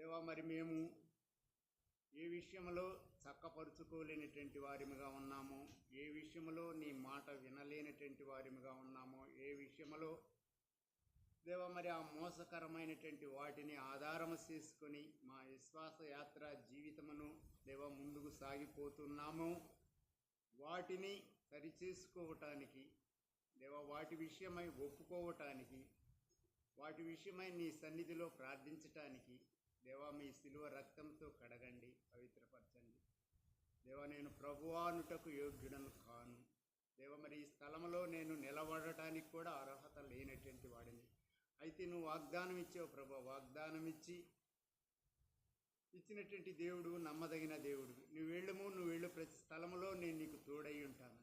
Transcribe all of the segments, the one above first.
దేవా, మరి మేము ఏ విషయంలో చక్కపరుచుకోలేనటువంటి వారిగా ఉన్నామో, ఏ విషయంలో నీ మాట వినలేనటువంటి వారిగా ఉన్నామో, ఏ విషయంలో దేవా మరి ఆ మోసకరమైనటువంటి వాటిని ఆధారము చేసుకొని మా విశ్వాస యాత్ర జీవితమును దేవా ముందుకు సాగిపోతున్నాము, వాటిని సరిచేసుకోవటానికి దేవా, వాటి విషయమై ఒప్పుకోవటానికి, వాటి విషయమై నీ సన్నిధిలో ప్రార్థించటానికి దేవా మీ శిలువ రక్తంతో కడగండి, పవిత్రపరచండి. దేవా, నేను ప్రభువానుటకు యోగ్యుడను కాను. దేవా, మరి ఈ స్థలంలో నేను నిలబడటానికి కూడా అర్హత లేనటువంటి వాడిని. అయితే నువ్వు వాగ్దానం ఇచ్చావు ప్రభా, వాగ్దానం ఇచ్చినటువంటి దేవుడు నమ్మదగిన దేవుడు. నువ్వు వెళ్ళు ప్రతి స్థలంలో నేను నీకు తోడై ఉంటాను.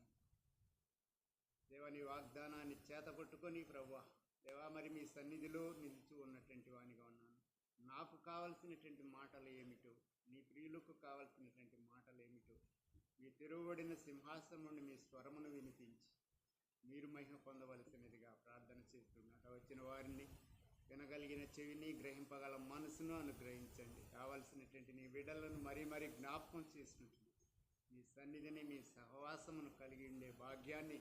దేవా, నీ వాగ్దానాన్ని చేతపట్టుకొని ప్రభా దేవా మరి మీ సన్నిధిలో నిలిచి ఉన్నటువంటి వానిగా ఉన్నాను. నాకు కావలసినటువంటి మాటలు ఏమిటో, నీ ప్రియులకు కావలసినటువంటి మాటలు ఏమిటో మీ తెరవబడిన సింహాసనం నుండి మీ స్వరమును వినిపించి మీరు మహిమ పొందవలసినదిగా ప్రార్థన చేస్తున్నట్టు వచ్చిన వారిని వినగలిగిన చెవిని, గ్రహింపగల మనసును అనుగ్రహించండి. కావలసినటువంటి నీ బిడ్డలను మరీ జ్ఞాపకం చేసుకుంటుంది. మీ సన్నిధిని, మీ సహవాసమును కలిగి ఉండే భాగ్యాన్ని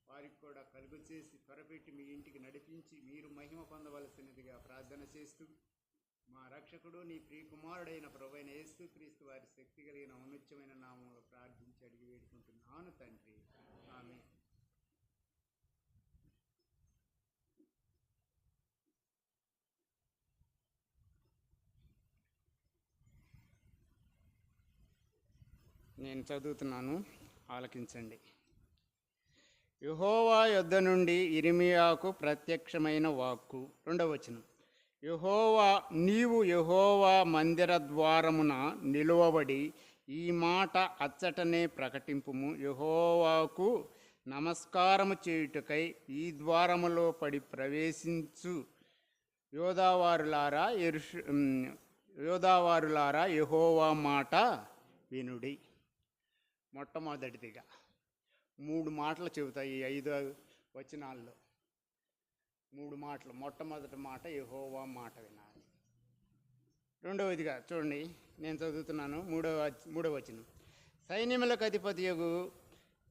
వారికి కూడా కలుగు చేసి త్వరపెట్టి మీ ఇంటికి నడిపించి మీరు మహిమ పొందవలసినదిగా ప్రార్థన చేస్తూ మా రక్షకుడు నీ ప్రియకుమారుడైన ప్రభువైన యేసుక్రీస్తు వారి శక్తి కలిగిన ఔన్నత్యమైన నామంలో ప్రార్థించి అడిగి వేడుకుంటున్నాను తండ్రి, ఆమేన్. నేను చదువుతున్నాను, ఆలకించండి. యెహోవా యొద్ద నుండి ఇర్మీయాకు ప్రత్యక్షమైన వాక్కు. 2వ వచనం. నీవు యెహోవా మందిర ద్వారమున నిలువబడి ఈ మాట అచ్చటనే ప్రకటింపుము. యెహోవాకు నమస్కారము చేయుటకై ఈ ద్వారములో పడి ప్రవేశించు యోధావారులారా యెహోవా మాట వినుడి. మొట్టమొదటిదిగా 3 మాటలు చెబుతాయి ఈ 5 వచనాల్లో. 3 మాటలు. మొట్టమొదటి మాట యెహోవా మాట వినాలి. రెండవదిగా చూడండి, నేను చదువుతున్నాను, 3వ వచనం. సైన్యములకు అధిపతియగు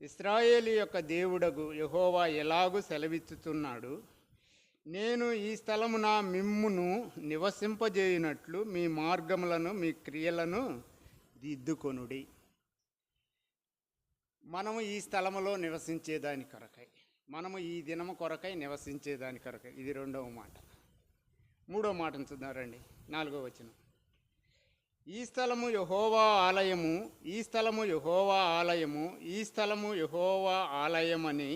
ఇశ్రాయేలు యొక్క దేవుడగు యెహోవా ఎలాగూ సెలవిచ్చుతున్నాడు, నేను ఈ స్థలమున మిమ్మును నివసింపజేయునట్లు మీ మార్గములను మీ క్రియలను దిద్దుకొనుడి. మనము ఈ స్థలములో నివసించేదాని కొరకై, మనము ఈ దినము కొరకై నివసించేదాని కొరకై. ఇది 2వ మాట. 3వ మాటను చూద్దారండి, 4వ వచనం. ఈ స్థలము యెహోవా ఆలయము, ఈ స్థలము యెహోవా ఆలయము, ఈ స్థలము యెహోవా ఆలయమని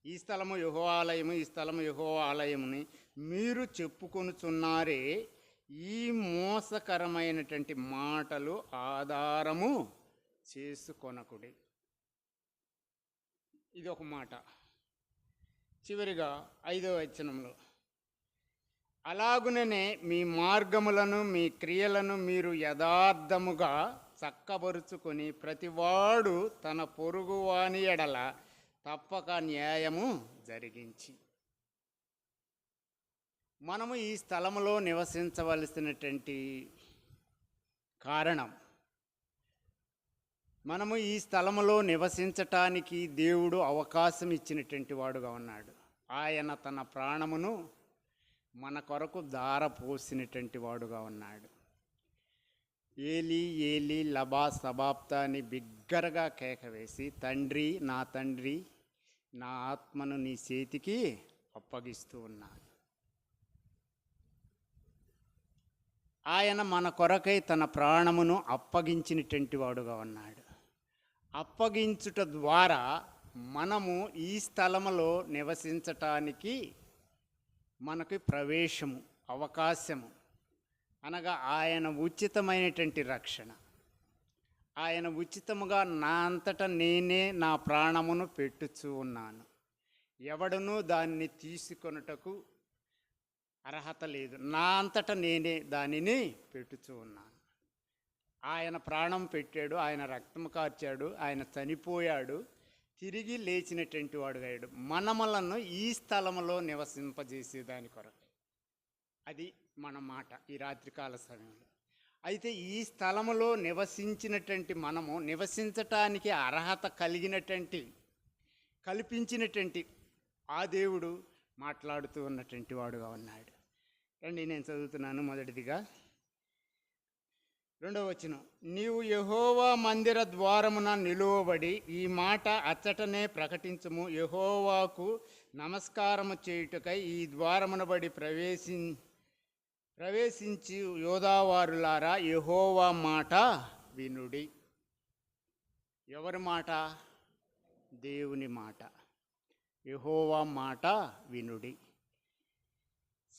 ఈ స్థలము యెహోవా ఆలయము, ఈ స్థలము యెహోవా ఆలయముని మీరు చెప్పుకొనుచున్నారే, ఈ మోసకరమైనటువంటి మాటలు ఆధారము చేసుకొనకుడి. ఇది ఒక మాట. చివరిగా 5వ వచనంలో, అలాగుననే మీ మార్గములను మీ క్రియలను మీరు యథార్థముగా చక్కబరుచుకొని ప్రతివాడు తన పొరుగువాని ఎడల తప్పక న్యాయము జరిగించి. మనము ఈ స్థలములో నివసించవలసినటువంటి కారణం, మనము ఈ స్థలములో నివసించటానికి దేవుడు అవకాశం ఇచ్చినటువంటి వాడుగా ఉన్నాడు. ఆయన తన ప్రాణమును మన కొరకు ధారపోసినటువంటి వాడుగా ఉన్నాడు. ఏలీ ఏలీ లబా సబాప్తా అని బిగ్గరగా కేక వేసి, తండ్రి నా ఆత్మను నీ చేతికి అప్పగిస్తూ ఉన్నాను. ఆయన మన కొరకై తన ప్రాణమును అప్పగించినటువంటి వాడుగా ఉన్నాడు. అప్పగించుట ద్వారా మనము ఈ స్థలములో నివసించటానికి మనకి ప్రవేశము, అవకాశము, అనగా ఆయన ఉచితమైనటువంటి రక్షణ. ఆయన ఉచితముగా నా అంతటా నేనే నా ప్రాణమును పెట్టుచూ ఉన్నాను. ఎవడనూ దాన్ని తీసుకొనుటకు అర్హత లేదు. నా అంతటా నేనే దానిని పెట్టుచూ ఉన్నాను. ఆయన ప్రాణం పెట్టాడు, ఆయన రక్తం కార్చాడు, ఆయన చనిపోయాడు, తిరిగి లేచినటువంటి వాడు అయ్యాడు మనమలను ఈ స్థలములో నివసింపజేసేదాని కొరకు. అది మన మాట ఈ రాత్రికాల సమయంలో. అయితే ఈ స్థలములో నివసించినటువంటి మనము నివసించటానికి అర్హత కల్పించినటువంటి ఆ దేవుడు మాట్లాడుతూ ఉన్నటువంటి వాడుగా ఉన్నాడు. రండి, నేను చదువుతున్నాను. మొదటిదిగా 2వ వచనం, నీవు యెహోవా మందిర ద్వారమున నిలువబడి ఈ మాట అచ్చటనే ప్రకటించుము. యెహోవాకు నమస్కారము చేయుటకై ఈ ద్వారమున బడి ప్రవేశించి యోధావారులారా యెహోవా మాట వినుడి. ఎవరి మాట? దేవుని మాట. యెహోవా మాట వినుడి.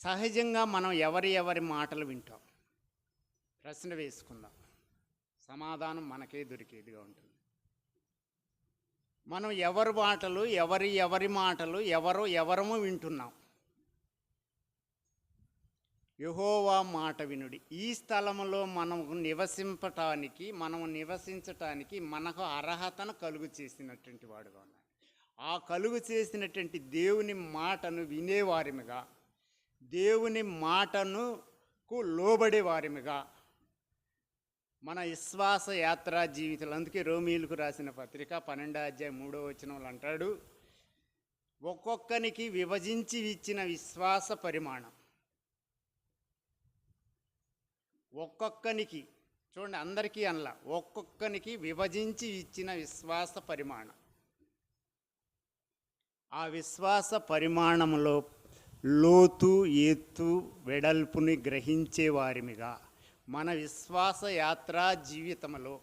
సహజంగా మనం ఎవరి మాటలు వింటాం? ప్రశ్న వేసుకుందాం, సమాధానం మనకే దొరికేదిగా ఉంటుంది. మనం ఎవరి మాటలు ఎవరము వింటున్నాం? యెహోవా మాట వినుడి. ఈ స్థలంలో మనము నివసించటానికి మనకు అర్హతను కలుగు చేసినటువంటి వాడుగా ఉన్నాడు. ఆ కలుగు చేసినటువంటి దేవుని మాటను వినేవారిమిగా, దేవుని మాటనుకు లోబడేవారిమిగా మన విశ్వాస యాత్రా జీవితాలు. అందుకే రోమీయులకు రాసిన పత్రిక 12:3 అంటాడు, ఒక్కొక్కనికి విభజించి ఇచ్చిన విశ్వాస పరిమాణం. ఒక్కొక్కనికి, చూడండి, అందరికీ అనలా, ఒక్కొక్కనికి విభజించి ఇచ్చిన విశ్వాస పరిమాణం. ఆ విశ్వాస పరిమాణంలో లోతు, ఎత్తు, వెడల్పుని గ్రహించే వారిమిగా మన విశ్వాస యాత్రా జీవితంలో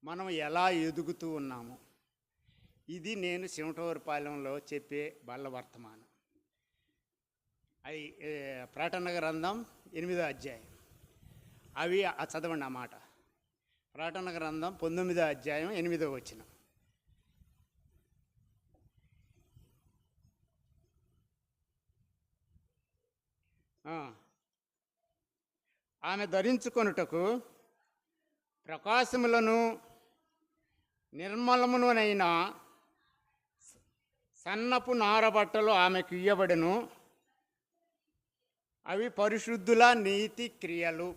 మనం ఎలా ఎదుగుతూ ఉన్నాము. ఇది నేను సింహటూరుపాలెంలో చెప్పే బల్ల వర్తమానం. అది ప్రకటన గ్రంథం 8వ అధ్యాయం. అవి చదవండి ఆ మాట. ప్రకటన గ్రంథం 19వ అధ్యాయం 8వ వచనం. ఆమె ధరించుకొనుటకు ప్రకాశములను నిర్మలమునైన సన్నపు నారబట్టలు ఆమెకు ఇయ్యబడెను. అవి పరిశుద్ధుల నీతి క్రియలు.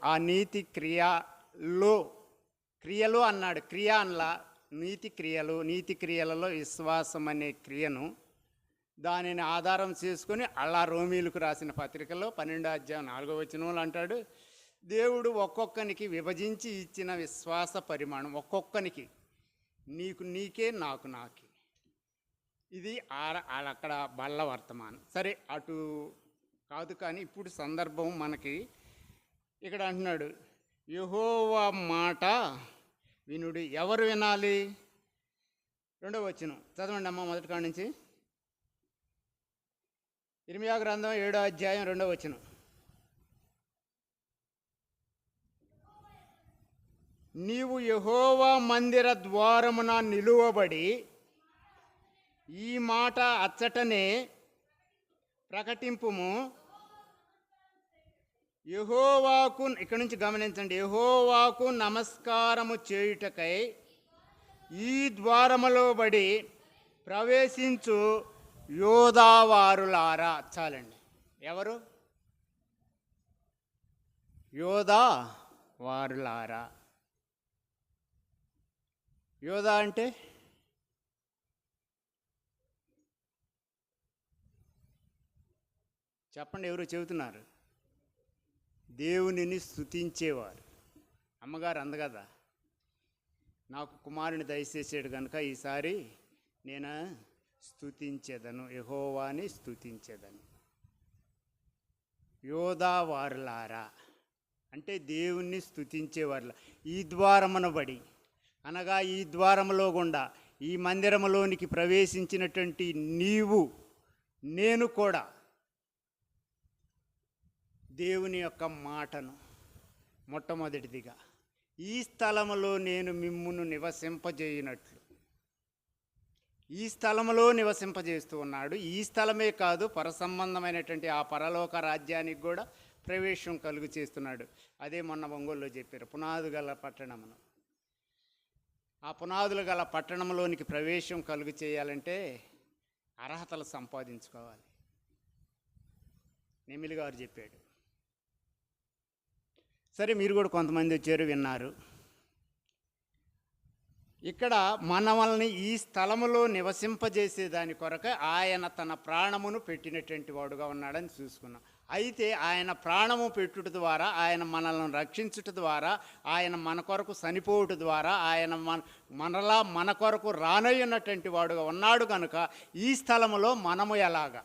ఆ నీతి క్రియలు అన్నాడు. క్రియ అనలా, నీతి క్రియలలో విశ్వాసం అనే క్రియను దానిని ఆధారం చేసుకొని అలా రోమీయులకు రాసిన పత్రికలో 12:4 అంటాడు, దేవుడు ఒక్కొక్కనికి విభజించి ఇచ్చిన విశ్వాస పరిమాణం. ఒక్కొక్కనికి, నీకే నాకు నాకే. ఇది అక్కడ బల్ల వర్తమానం. సరే, అటు కాదు, కానీ ఇప్పుడు సందర్భం మనకి ఇక్కడ అంటున్నాడు, యెహోవా మాట వినుడి. ఎవరు వినాలి? 2వ వచనం చదవండి అమ్మ, మొదటి కాడి నుంచి. ఇర్మియా గ్రంథం 7వ అధ్యాయం 2వ వచనం. నీవు యెహోవా మందిర ద్వారమున నిలువబడి ఈ మాట అచ్చటనే ప్రకటింపుము. యెహోవాకు, ఇక్కడ నుంచి గమనించండి, యెహోవాకు నమస్కారము చేయుటకై ఈ ద్వారములో బడి ప్రవేశించు యోధావారులారా. చాలండి. ఎవరు? యోధావారులారా. యోధా అంటే చెప్పండి, ఎవరు చెబుతున్నారు? దేవునిని స్తుతించేవారు. అమ్మగారు అందగదా, నాకు కుమారుని దయచేసాడు కనుక ఈసారి నేను స్తుతించేదను, యెహోవాని స్తుతించేదను. యోధావారులారా అంటే దేవుణ్ణి స్తుతించేవారులా. ఈ ద్వారమున బడి అనగా ఈ ద్వారములో గుండా ఈ మందిరములోనికి ప్రవేశించినటువంటి నీవు, నేను కూడా దేవుని యొక్క మాటను మొట్టమొదటిదిగా ఈ స్థలములో నేను మిమ్మును నివసింపజేయునట్లు ఈ స్థలంలో నివసింపజేస్తూ ఉన్నాడు. ఈ స్థలమే కాదు, పరసంబంధమైనటువంటి ఆ పరలోక రాజ్యానికి కూడా ప్రవేశం కలుగు చేస్తున్నాడు. అదే మొన్న ఒంగోలులో చెప్పారు, పునాదు గల పట్టణమును. ఆ పునాదులు గల పట్టణంలోనికి ప్రవేశం కలుగు చేయాలంటే అర్హతలు సంపాదించుకోవాలి. నెమిలి గారు చెప్పాడు. సరే, మీరు కూడా కొంతమంది వచ్చారు, విన్నారు. ఇక్కడ మనల్ని ఈ స్థలములో నివసింపజేసేదాని కొరకు ఆయన తన ప్రాణమును పెట్టినటువంటి వాడుగా ఉన్నాడని చూసుకున్నాం. అయితే ఆయన ప్రాణము పెట్టుట ద్వారా, ఆయన మనల్ని రక్షించుట ద్వారా, ఆయన మన కొరకు చనిపోవుట ద్వారా, ఆయన మనలా మన కొరకు రానయ్యున్నటువంటి వాడుగా ఉన్నాడు కనుక ఈ స్థలములో మనము ఎలాగా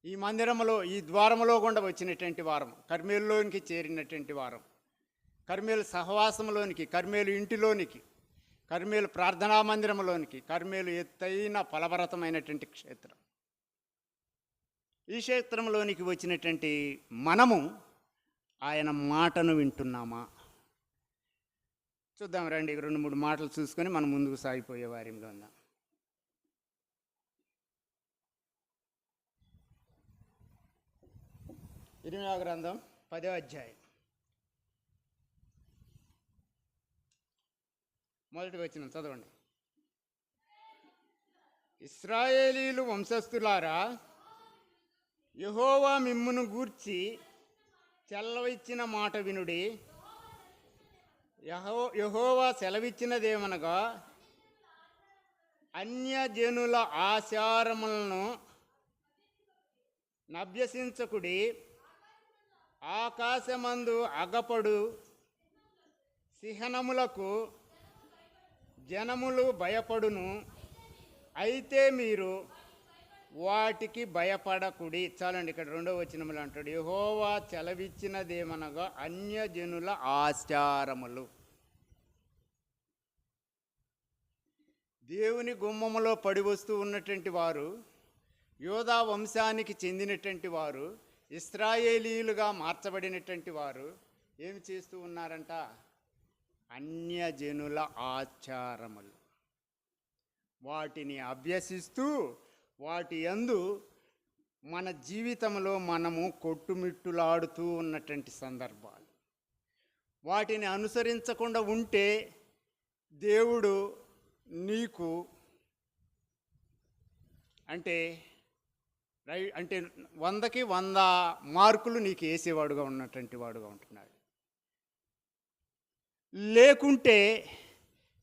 ఈ మందిరములో, ఈ ద్వారములో గుండా వచ్చినటువంటి వారం, కర్మేలులోనికి చేరినటువంటి వారం, కర్మేలు సహవాసంలోనికి, కర్మేలు ఇంటిలోనికి, కర్మేలు ప్రార్థనా మందిరంలోనికి, కర్మేలు ఎత్తైన ఫలభరితమైనటువంటి క్షేత్రం. ఈ క్షేత్రంలోనికి వచ్చినటువంటి మనము ఆయన మాటను వింటున్నామా? చూద్దాం రండి. 2-3 మాటలు చూసుకొని మనం ముందుకు సాగిపోయే వారిలో ఉందాం. ఇర్మీయా గ్రంథం 10వ అధ్యాయం మొదటి వచనం చదవండి. ఇశ్రాయేలీలు వంశస్థులారా, యెహోవా మిమ్మును గూర్చి సెలవిచ్చిన మాట వినుడి. యెహోవా సెలవిచ్చినదేమనగా, అన్యజనుల ఆచారములను నభ్యసించకుడి. ఆకాశమందు అగపడు సిహనములకు జనములు భయపడును, అయితే మీరు వాటికి భయపడకుడి. చాలండి. ఇక్కడ 2వ వచనములు అంటాడు, యెహోవా సెలవిచ్చినదేమనగా అన్యజనుల ఆచారములు. దేవుని గుమ్మములో పడి వస్తూ ఉన్నటువంటి వారు, యోధా వంశానికి చెందినటువంటి వారు, ఇశ్రాయేలీయులుగా మార్చబడినటువంటి వారు ఏమి చేస్తూ ఉన్నారంట? అన్యజనుల ఆచారములు, వాటిని అభ్యసిస్తూ వాటి యందు మన జీవితంలో మనము కొట్టుమిట్టులాడుతూ ఉన్నటువంటి సందర్భాలు. వాటిని అనుసరించకుండా ఉంటే దేవుడు నీకు అంటే 100కి 100 మార్కులు నీకు వేసేవాడుగా ఉన్నటువంటి వాడుగా ఉంటున్నాడు. లేకుంటే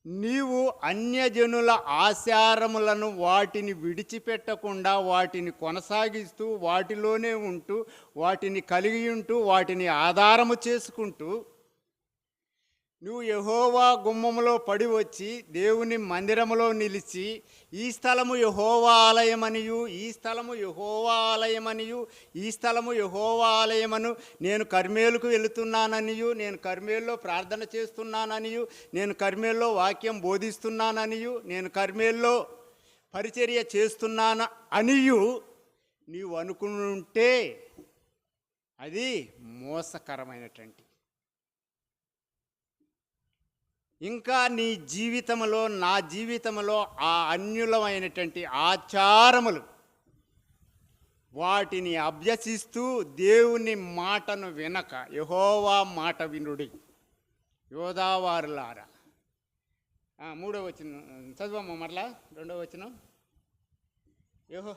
నీవు అన్యజనుల ఆచారములను వాటిని విడిచిపెట్టకుండా వాటిని కొనసాగిస్తూ వాటిలోనే ఉంటూ వాటిని కలిగి ఉంటూ వాటిని ఆధారము చేసుకుంటూ నువ్వు యెహోవా గుమ్మములో పడి వచ్చి దేవుని మందిరములో నిలిచి ఈ స్థలము యెహోవా ఆలయమనియు, ఈ స్థలము యెహోవా ఆలయమనియు, ఈ స్థలము యెహోవా ఆలయమను, నేను కర్మేలుకు వెళుతున్నాననియు, నేను కర్మేలులో ప్రార్థన చేస్తున్నాననియు, నేను కర్మేలులో వాక్యం బోధిస్తున్నాననియు, నేను కర్మేలులో పరిచర్య చేస్తున్నాను అనియు నీవు అనుకుంటే అది మోసకరమైనటువంటి. ఇంకా నీ జీవితంలో, నా జీవితంలో ఆ అన్యులమైనటువంటి ఆచారములు వాటిని అభ్యసిస్తూ దేవుని మాటను వినక, యెహోవా మాట వినుడి యోధావారులారా. 3వ వచనం చదువమ్మ మరలా. 2వ వచనం. యెహో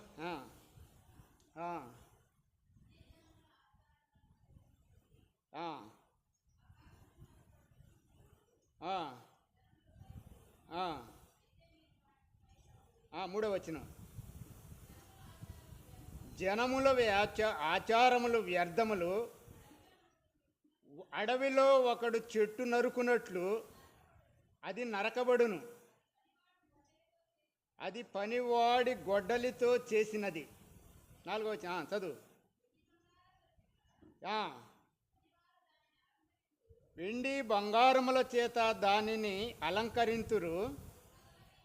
మూడవ వచనం. జనముల ఆచారములు వ్యర్థములు, అడవిలో ఒకడు చెట్టు నరుకున్నట్లు అది నరకబడును, అది పనివాడి గొడ్డలితో చేసినది. 4వ వచనం చదువు. వెండి బంగారముల చేత దానిని అలంకరింతురు,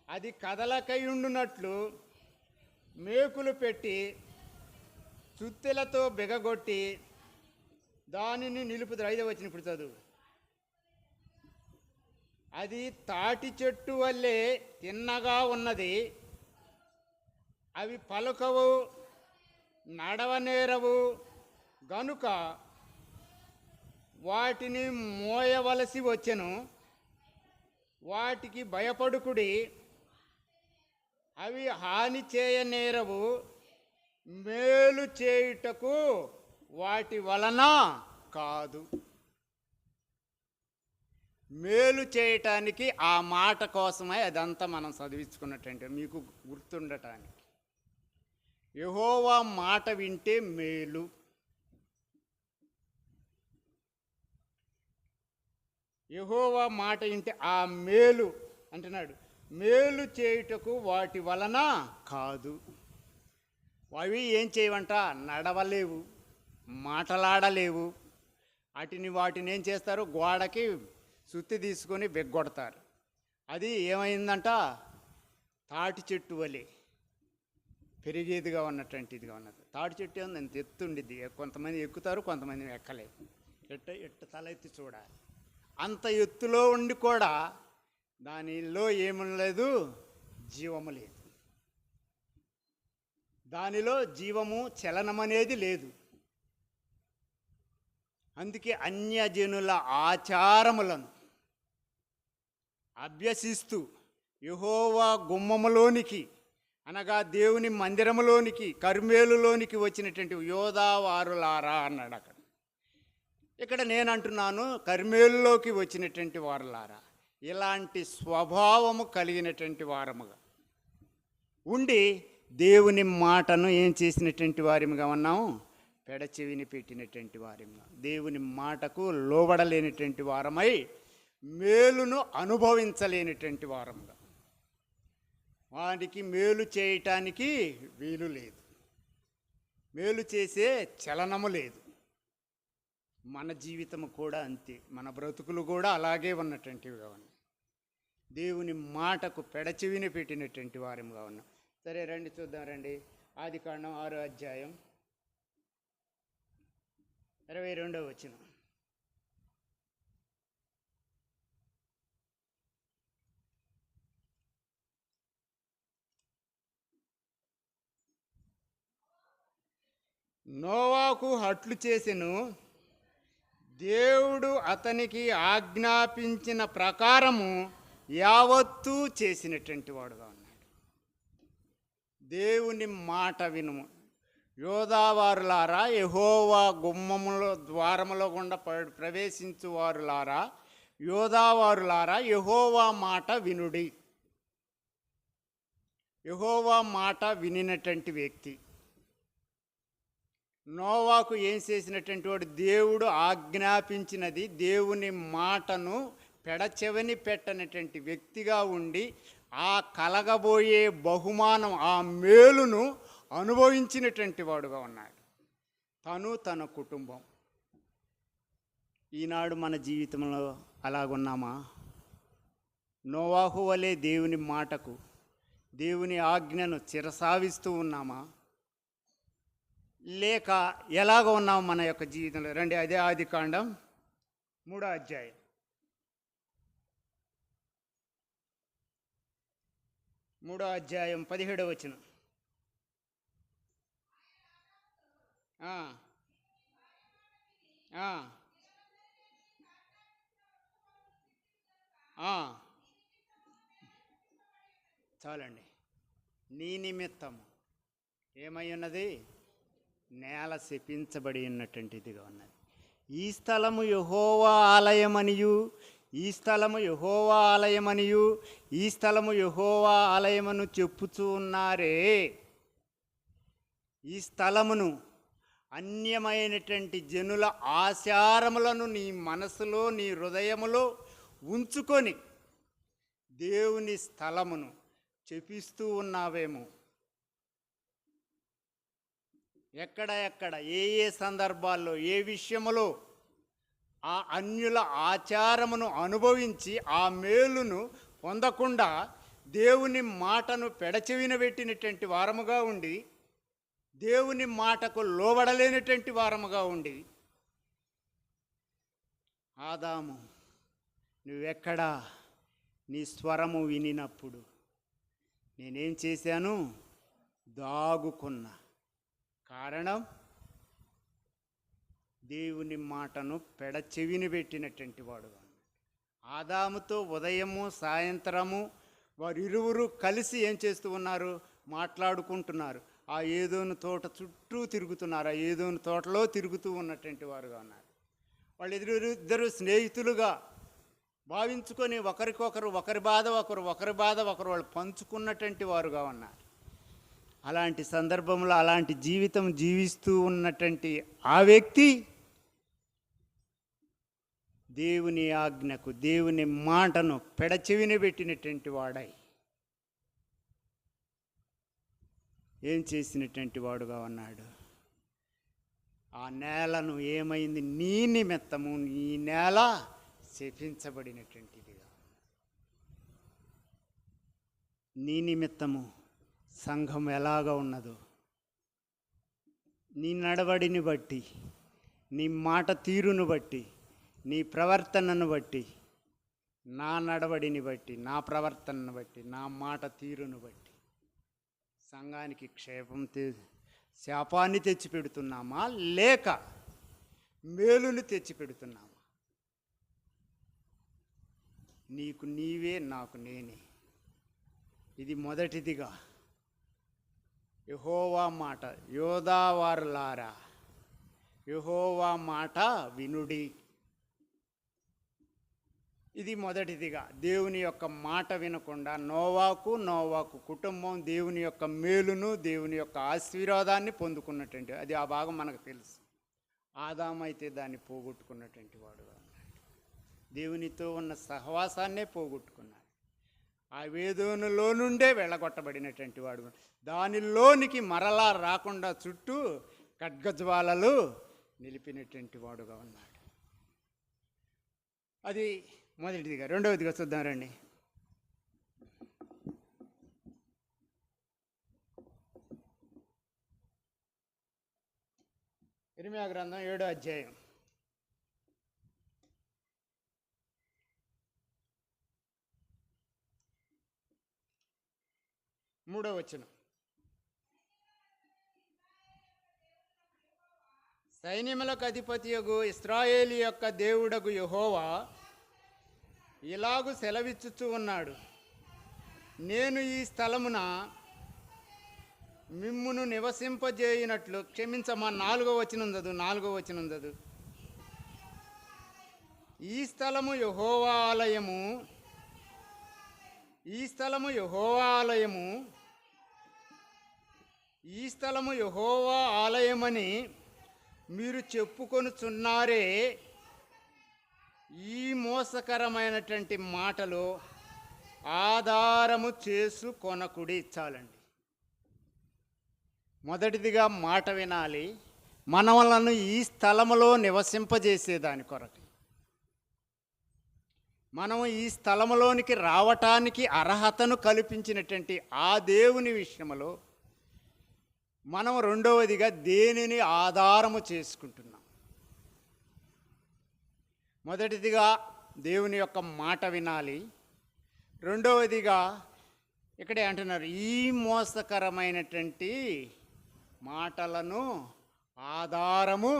అది కదలకయుండునట్లు మేకులు పెట్టి చుత్తెలతో బిగగొట్టి దానిని నిలుపుతారు. 5వ వచనం ఇప్పుడు చదువు. అది తాటి చెట్టు వల్లే తిన్నగా ఉన్నది, అవి పలుకవు నడవనేరవు గనుక వాటిని మోయవలసి వచ్చెను, వాటికి భయపడుకుడి, అవి హాని చేయనేరవు, మేలు చేయుటకు వాటి వలన కాదు. మేలు చేయటానికి ఆ మాట కోసమే అదంతా మనం చదివించుకున్నట్టంటే మీకు గుర్తుండటానికి. యెహోవా మాట వింటే మేలు. యెహోవా మాట వింటే ఆ మేలు అంటున్నాడు, మేలు చేయుటకు వాటి వలన కాదు. అవి ఏం చేయవంట? నడవలేవు, మాటలాడలేవు. వాటిని ఏం చేస్తారు? గోడకి సుత్తి తీసుకొని బెగ్గొడతారు. అది ఏమైందంట? తాటి చెట్టు వలె పెరిగేదిగా ఉన్నటువంటిదిగా ఉన్నది. తాటి చెట్టు ఏముంది, అంత ఎత్తుండిద్ది. కొంతమంది ఎక్కుతారు, కొంతమంది ఎక్కలేరు. ఎట్ట తల ఎత్తి చూడాలి. అంత ఎత్తులో ఉండి కూడా దానిలో ఏమనలేదు, జీవము లేదు. దానిలో జీవము, చలనం అనేది లేదు. అందుకే అన్యజనుల ఆచారములను అభ్యసిస్తూ యెహోవా గుమ్మములోనికి, అనగా దేవుని మందిరములోనికి, కర్మేలులోనికి వచ్చినటువంటి యోధావారులారా అన్నాడు అక్కడ. ఇక్కడ నేను అంటున్నాను, కర్మేలులోకి వచ్చినటువంటి వారులారా, ఇలాంటి స్వభావము కలిగినటువంటి వారముగా ఉండి దేవుని మాటను ఏం చేసినటువంటి వారిగా ఉన్నాము? పెడచెవిని పెట్టినటువంటి వారిగా, దేవుని మాటకు లోబడలేనటువంటి వారమై మేలును అనుభవించలేనటువంటి వారముగా, వారికి మేలు చేయటానికి వీలు లేదు, మేలు చేసే చలనము లేదు. మన జీవితము కూడా అంతే, మన బ్రతుకులు కూడా అలాగే ఉన్నటువంటివిగా ఉన్నాయి. దేవుని మాటకు పెడచెవిని పెట్టినటువంటి వారిగా ఉన్నాం. సరే రండి చూద్దాం. రండి, ఆదికాండం 6వ అధ్యాయం 22వ వచనం. నోవాకు హట్లు చేసెను, దేవుడు అతనికి ఆజ్ఞాపించిన ప్రకారము యావత్తూ చేసినటువంటి వాడుగా ఉన్నాడు. దేవుని మాట వినుము, యోధావారులారా, యెహోవా గుమ్మములో ద్వారములో గుండా ప్రవేశించు వారులారా, యోధావారులారా, యెహోవా మాట వినుడి. యెహోవా మాట వినినటువంటి వ్యక్తి నోవాకు ఏం చేసినటువంటి వాడు? దేవుడు ఆజ్ఞాపించినది, దేవుని మాటను పెడచెవని పెట్టనటువంటి వ్యక్తిగా ఉండి ఆ కలగబోయే బహుమానం, ఆ మేలును అనుభవించినటువంటి వాడుగా ఉన్నాడు, తను తన కుటుంబం. ఈనాడు మన జీవితంలో అలాగున్నామా? నోవాహు వలె దేవుని మాటకు, దేవుని ఆజ్ఞను చిరసావిస్తూ ఉన్నామా? లేక ఎలాగ ఉన్నాం మన యొక్క జీవితంలో? రండి, అదే ఆదికాండం 3వ అధ్యాయం 17వ వచనం. చాలండి. నీ నిమిత్తము ఏమై ఉన్నది? నేల శపించబడి ఉన్నటువంటిదిగా ఉన్నది. ఈ స్థలము యెహోవా ఆలయమనియు, ఈ స్థలము యెహోవా ఆలయమనియు, ఈ స్థలము యెహోవా ఆలయమను చెప్పుచూ ఉన్నారే. ఈ స్థలమును అన్యమైనటువంటి జనుల ఆచారములను నీ మనసులో, నీ హృదయములో ఉంచుకొని దేవుని స్థలమును చెపిస్తూ ఉన్నావేమో. ఎక్కడ ఏ సందర్భాల్లో, ఏ విషయములో ఆ అన్యుల ఆచారమును అనుభవించి ఆ మేలును పొందకుండా దేవుని మాటను పెడచెవిన పెట్టినటువంటి వారముగా ఉండి, దేవుని మాటకు లోబడలేనటువంటి వారముగా ఉండి, ఆదాము నువ్వెక్కడా నీ స్వరము వినినప్పుడు నేనేం చేశాను? దాగుకున్నా. కారణం, దేవుని మాటను పెడచెవిని పెట్టినటువంటి వాడుగా. ఆదాముతో ఉదయము సాయంత్రము వారు ఇరువురు కలిసి ఏం చేస్తూ ఉన్నారు? మాట్లాడుకుంటున్నారు. ఆ ఏదోను తోట చుట్టూ తిరుగుతున్నారు. ఆ ఏదోను తోటలో తిరుగుతూ ఉన్నటువంటి వారుగా ఉన్నారు. వాళ్ళు ఇద్దరు స్నేహితులుగా భావించుకొని ఒకరికొకరు, ఒకరి బాధ ఒకరు వాళ్ళు పంచుకున్నటువంటి వారుగా ఉన్నారు. అలాంటి సందర్భంలో అలాంటి జీవితం జీవిస్తూ ఉన్నటువంటి ఆ వ్యక్తి దేవుని ఆజ్ఞకు, దేవుని మాటను పెడచెవిని పెట్టినటువంటి వాడై ఏం చేసినటువంటి వాడుగా ఉన్నాడు? ఆ నేలను ఏమైంది? నీ నిమిత్తము ఈ నేల శపించబడినటువంటిదిగా. నీ నిమిత్తము సంఘం ఎలాగా ఉన్నదో, నీ నడవడిని బట్టి, నీ మాట తీరును బట్టి, నీ ప్రవర్తనను బట్టి, నా నడవడిని బట్టి, నా ప్రవర్తనను బట్టి, నా మాట తీరును బట్టి సంఘానికి శాపాన్ని తెచ్చిపెడుతున్నామా లేక మేలుని తెచ్చిపెడుతున్నామా? నీకు నీవే, నాకు నేనే. ఇది మొదటిదిగా యెహోవా మాట, యోదావారులారా యెహోవా మాట వినుడి. ఇది మొదటిదిగా. దేవుని యొక్క మాట వినకుండా నోవాకు కుటుంబం దేవుని యొక్క మేలును, దేవుని యొక్క ఆశీర్వాదాన్ని పొందుకున్నటువంటి అది ఆ భాగం మనకు తెలుసు. ఆదాము అయితే దాన్ని పోగొట్టుకున్నటువంటి వాడుగా ఉన్నాడు. దేవునితో ఉన్న సహవాసాన్నే పోగొట్టుకున్నాడు. ఆ వేదోనులో నుండే వెళ్ళగొట్టబడినటువంటి వాడు, దానిలోనికి మరలా రాకుండా చుట్టూ ఖడ్గజ్వాలలు నిలిపినటువంటి వాడుగా ఉన్నాడు. అది మొదటిదిగా. రెండవదిగా చూద్దాం రండి. ఇర్మీయా గ్రంథం 7వ అధ్యాయం 3వ వచనం. సైన్యములకు అధిపతియగు ఇశ్రాయేలు యొక్క దేవుడగు యెహోవా ఇలాగు సెలవిచ్చుచూ ఉన్నాడు, నేను ఈ స్థలమున మిమ్మును నివసింపజేయునట్లు. క్షమించమా, 4వ వచనం చదువు. ఈ స్థలము యెహోవా ఆలయము, ఈ స్థలము యెహోవా ఆలయమని మీరు చెప్పుకొనుచున్నారే. ఈ మోసకరమైనటువంటి మాటలు ఆధారము చేసుకొనకుడి. చాలండి. మొదటిదిగా మాట వినాలి, మనవలను ఈ స్థలములో నివసింపజేసేదాని కొరకు. మనం ఈ స్థలములోనికి రావటానికి అర్హతను కల్పించినటువంటి ఆ దేవుని విషయంలో మనం రెండవదిగా దేనిని ఆధారము చేసుకుంటున్నాం? మొదటిదిగా దేవుని యొక్క మాట వినాలి. రెండవదిగా ఇక్కడే అంటున్నారు, ఈ మోసకరమైనటువంటి మాటలను ఆధారము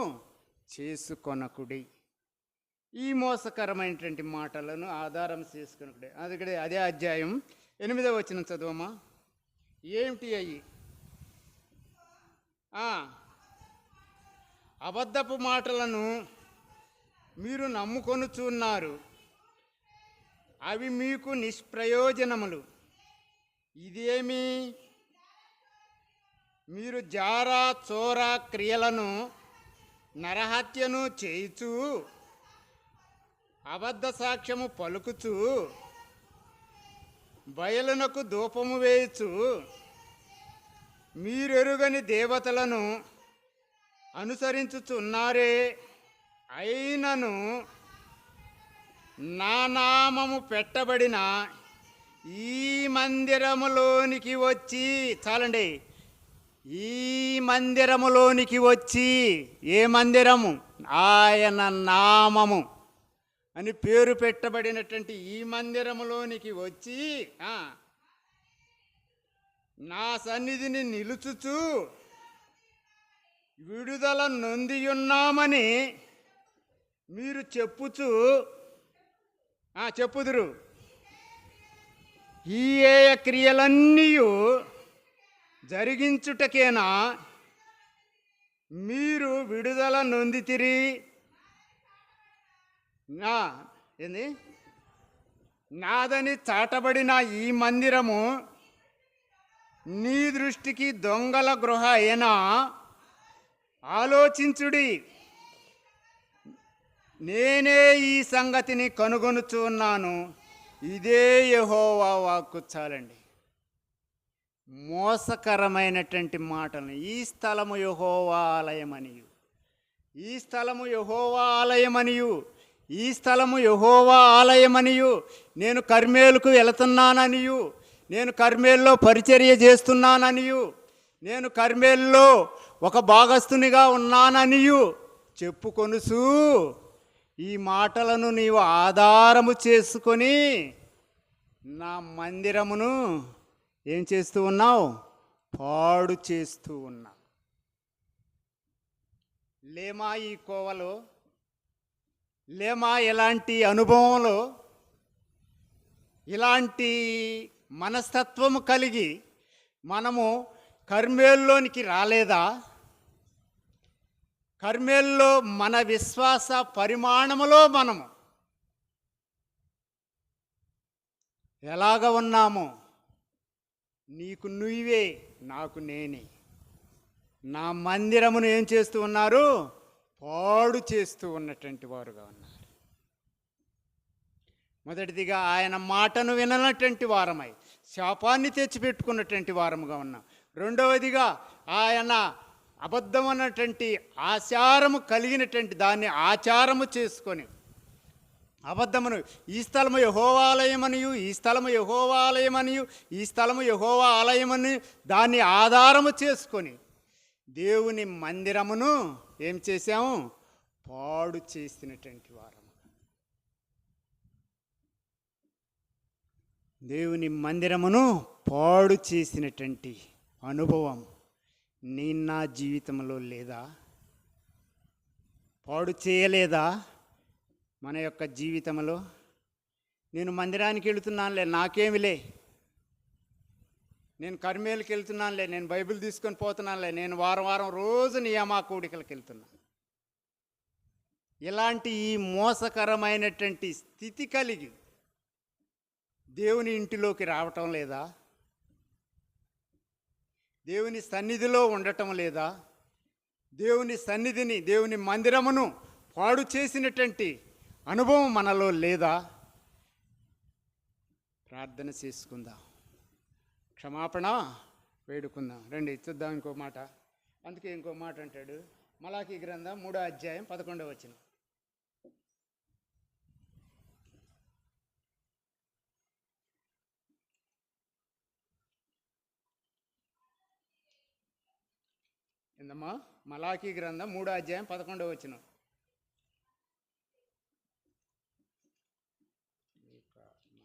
చేసుకొనకుడి. ఈ మోసకరమైనటువంటి మాటలను ఆధారం చేసుకొనకుడి. అందుకనే అదే అధ్యాయం 8వ వచనం చదువమ్మా. ఏమిటి అయ్యి? అబద్ధపు మాటలను మీరు నమ్ముకొనుచున్నారు, అవి మీకు నిష్ప్రయోజనములు. ఇదేమి? మీరు జారా చోరా క్రియలను, నరహత్యను చేయుచు, అబద్ధ సాక్ష్యము పలుకుచు, బయలునకు ధూపము వేయుచు, మీరెరుగని దేవతలను అనుసరించుచున్నారే. అయినను నా నామము పెట్టబడిన ఈ మందిరములోనికి వచ్చి, చాలండి, ఈ మందిరములోనికి వచ్చి, ఏ మందిరము? ఆయన నామము అని పేరు పెట్టబడినటువంటి ఈ మందిరములోనికి వచ్చి నా సన్నిధిని నిలుచుచు విడుదల నొందియున్నామని మీరు చెప్పుదురు. ఈ క్రియలన్నీ జరిగించుటకేనా మీరు విడుదల నొందితిరి? నాదని చాటబడిన ఈ మందిరము నీ దృష్టికి దొంగల గృహ అయినా? ఆలోచించుడి, నేనే ఈ సంగతిని కనుగొనుచు ఉన్నాను. ఇదే యెహోవా వాక్కు. చాలండి. మోసకరమైనటువంటి మాటలు. ఈ స్థలము యెహోవా ఆలయమనియు, ఈ స్థలము యెహోవా ఆలయమనియు, ఈ స్థలము యెహోవా ఆలయమనియు, నేను కర్మేలుకు వెళుతున్నాననియు, నేను కర్మేల్లో పరిచర్య చేస్తున్నాననియు, నేను కర్మేల్లో ఒక భాగస్థునిగా ఉన్నాననియు చెప్పుకొనుసు ఈ మాటలను నీవు ఆధారము చేసుకొని నా మందిరమును ఏం చేస్తూ ఉన్నావు? పాడు చేస్తూ ఉన్నావు. లేమా ఈ కోవలో? లేమా ఇలాంటి అనుభవంలో, ఇలాంటి మనస్తత్వము కలిగి మనము కర్మేల్లోనికి రాలేదా? కర్మేల్లో మన విశ్వాస పరిమాణములో మనము ఎలాగ ఉన్నామో, నీకు నువ్వే, నాకు నేనే, నా మందిరమును ఏం చేస్తూ ఉన్నారు? పాడు చేస్తూ ఉన్నటువంటి వారుగా ఉన్నారు. మొదటిదిగా ఆయన మాటను విననటువంటి వారమై శాపాన్ని తెచ్చిపెట్టుకున్నటువంటి వారముగా ఉన్నాం. రెండవదిగా ఆయన అబద్ధం అన్నటువంటి ఆచారము కలిగినటువంటి దాన్ని ఆచారము చేసుకొని అబద్ధమును, ఈ స్థలము యెహోవా ఆలయమనియు, ఈ స్థలము యెహోవా ఆలయమనియు, ఈ స్థలము యెహోవా ఆలయమని దాన్ని ఆధారము చేసుకొని దేవుని మందిరమును ఏం చేశాము? పాడు చేసినటువంటి వారము. దేవుని మందిరమును పాడు చేసినటువంటి అనుభవం నా జీవితంలో లేదా? పాడు చేయలేదా మన యొక్క జీవితంలో? నేను మందిరానికి వెళుతున్నానులే, నాకేమిలే, నేను కర్మేలుకి వెళ్తున్నానులే, నేను బైబిల్ తీసుకొని పోతున్నానులే, నేను వారం రోజు నియమా కూడికలకు వెళ్తున్నా. ఇలాంటి ఈ మోసకరమైనటువంటి స్థితి కలిగి దేవుని ఇంటిలోకి రావటం లేదా? దేవుని సన్నిధిలో ఉండటం లేదా? దేవుని సన్నిధిని, దేవుని మందిరమును పాడు చేసినటువంటి అనుభవం మనలో లేదా? ప్రార్థన చేసుకుందాం, క్షమాపణ వేడుకుందాం. రండి చూద్దాం ఇంకో మాట. అందుకే ఇంకో మాట అంటాడు, మలాకీ గ్రంథం 3వ అధ్యాయం 11వ వచనం. ఏందమ్మా? మలాకీ గ్రంథం 3వ అధ్యాయం 11వ వచనం.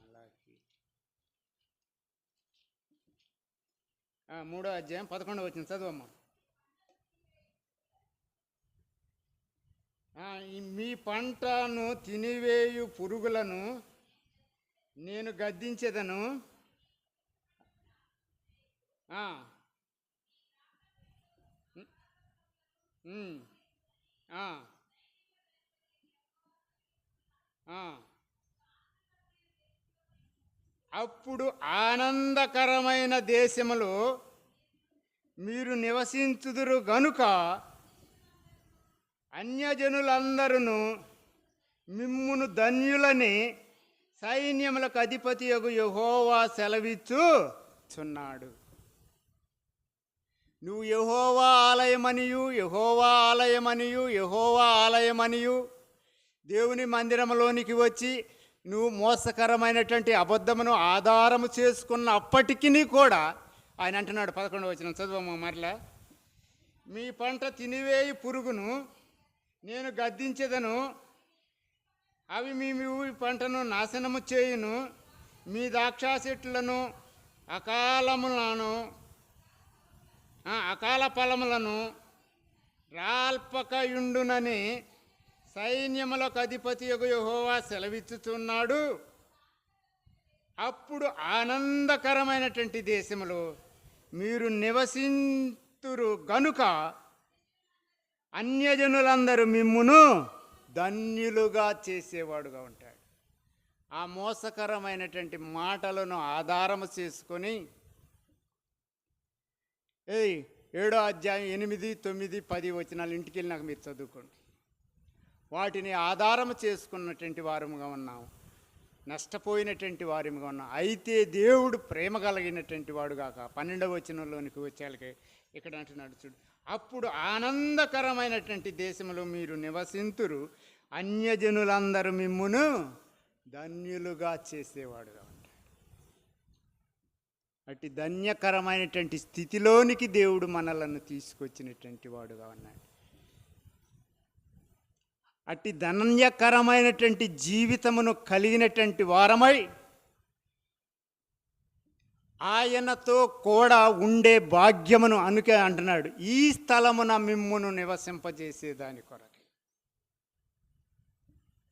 మలాకీ 3వ అధ్యాయం 11వ వచనం చదువమ్మా. మీ పంటను తినివేయు పురుగులను నేను గద్దించెదను. అప్పుడు ఆనందకరమైన దేశములో మీరు నివసించుదురు గనుక అన్యజనులందరూ మిమ్మును ధన్యులని సైన్యములకు అధిపతియగు యెహోవా సెలవిచ్చుచున్నాడు. నువ్వు యెహోవా ఆలయమనియు, యెహోవా ఆలయమనియు, యెహోవా ఆలయమనియు దేవుని మందిరంలోనికి వచ్చి నువ్వు మోసకరమైనటువంటి అబద్ధమును ఆధారము చేసుకున్న అప్పటికీ కూడా ఆయన అంటున్నాడు, 11వ వచనం చదువమ్మ మరలా. మీ పంట తినివేయి పురుగును నేను గద్దించెదను, అవి మీ పంటను నాశనము చేయును, మీ ద్రాక్ష చెట్లను అకాల ఫలములను రాల్పకయుండునని సైన్యములకు అధిపతియగు యెహోవా సెలవిచ్చుచున్నాడు. అప్పుడు ఆనందకరమైనటువంటి దేశములో మీరు నివసింతురు గనుక అన్యజనులందరూ మిమ్మును ధన్యులుగా చేసేవాడుగా ఉంటాడు. ఆ మోసకరమైనటువంటి మాటలను ఆధారము చేసుకొని 7వ అధ్యాయం 8, 9, 10 వచనాలు ఇంటికి వెళ్ళినాక మీరు చదువుకోండి. వాటిని ఆధారము చేసుకున్నటువంటి వారముగా ఉన్నాము, నష్టపోయినటువంటి వారముగా ఉన్నాం. అయితే దేవుడు ప్రేమ కలిగినటువంటి వాడు కాక 12వ వచనంలోనికి వచ్చేళ్ళకి ఇక్కడ అంటున్నాడు చూడు, అప్పుడు ఆనందకరమైనటువంటి దేశంలో మీరు నివసింతురు, అన్యజనులందరూ మిమ్మును ధన్యులుగా చేసేవాడుగా ఉంటాడు. అట్టి ధన్యకరమైనటువంటి స్థితిలోనికి దేవుడు మనలను తీసుకొచ్చినటువంటి వాడుగా ఉన్నాడు. అట్టి ధన్యకరమైనటువంటి జీవితమును కలిగినటువంటి వారమై ఆయనతో కూడా ఉండే భాగ్యమును అనుకే అంటున్నాడు, ఈ స్థలమున మిమ్మును నివసింపజేసేదాని కొరకు.